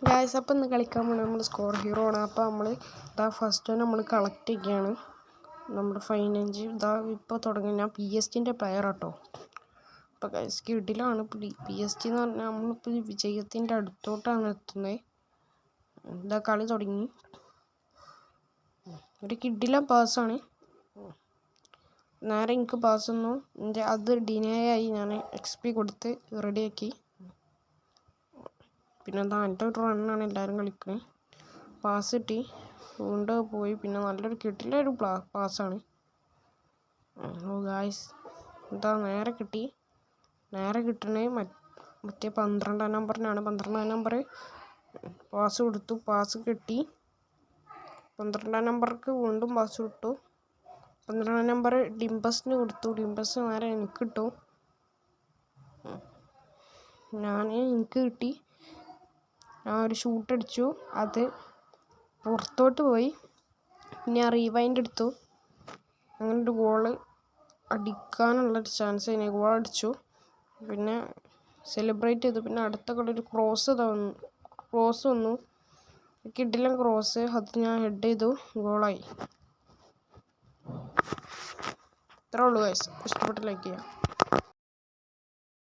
Guys അപ്പം ഇന്ന് കളിക്കാൻ പോകണം നമ്മൾ സ്കോർ ഹീറോ ആണ്. അപ്പോൾ നമ്മൾ ഇതാ ഫസ്റ്റ് നമ്മൾ കളക്ട് ചെയ്യുകയാണ്. നമ്മുടെ ഫൈനഞ്ച് ഇതാ ഇപ്പോൾ തുടങ്ങി. ഞാൻ PSG പ്ലെയർ ആട്ടോ. അപ്പോൾ ഗൈസ് കിടിലാണ് PSG എന്ന് പറഞ്ഞാൽ നമ്മളിപ്പോൾ വിജയത്തിൻ്റെ അടുത്തോട്ടാണ് എത്തുന്നത്. ഇതാ കളി തുടങ്ങി. ഒരു കിടിലൻ പാസ്സാണ്. നേരെ എനിക്ക് പാസ് ഒന്നു അത് ഡിനേ ആയി. ഞാൻ XP കൊടുത്ത് റെഡിയാക്കി. പിന്നെ എന്താ എൻ്റെ ഒരു റണ്ണാണ് എല്ലാവരും കളിക്കുന്നത്. പാസ് കിട്ടി, വീണ്ടും പോയി. പിന്നെ നല്ലൊരു കിട്ടിലൊരു പാസ്സാണ്. ഓ ഗായ്സ് എന്താ നേരെ കിട്ടി. നേരെ കിട്ടണേ മറ്റേ 12-ാം നമ്പറിനാണ്. 12-ാം നമ്പർ പാസ് കൊടുത്തു, പാസ് കിട്ടി. 12-ാം നമ്പർക്ക് വീണ്ടും പാസ് കിട്ടു. 12-ാം നമ്പർ ഡിംബസിന് കൊടുത്തു. ഡിംബസ് നേരെ എനിക്ക് കിട്ടും. എനിക്ക് കിട്ടി. ഞാൻ ഒരു ഷൂട്ട് അടിച്ചു, അത് പുറത്തോട്ട് പോയി. പിന്നെ ഞാൻ റീവൈൻഡ് എടുത്തു. അങ്ങനെ ഒരു ഗോള് അടിക്കാനുള്ളൊരു ചാൻസ് കഴിഞ്ഞ് ഗോൾ അടിച്ചു. പിന്നെ സെലിബ്രേറ്റ് ചെയ്തു. പിന്നെ അടുത്ത കളി ഒരു ക്രോസ് വന്നു. കിടിലൻ ക്രോസ്, അത് ഞാൻ ഹെഡ് ചെയ്തു, ഗോളായി. ഇത്രേ ഉള്ളൂ ഗൈസ്. ഇഷ്ടപ്പെട്ട് ലൈക്ക് ചെയ്യാം.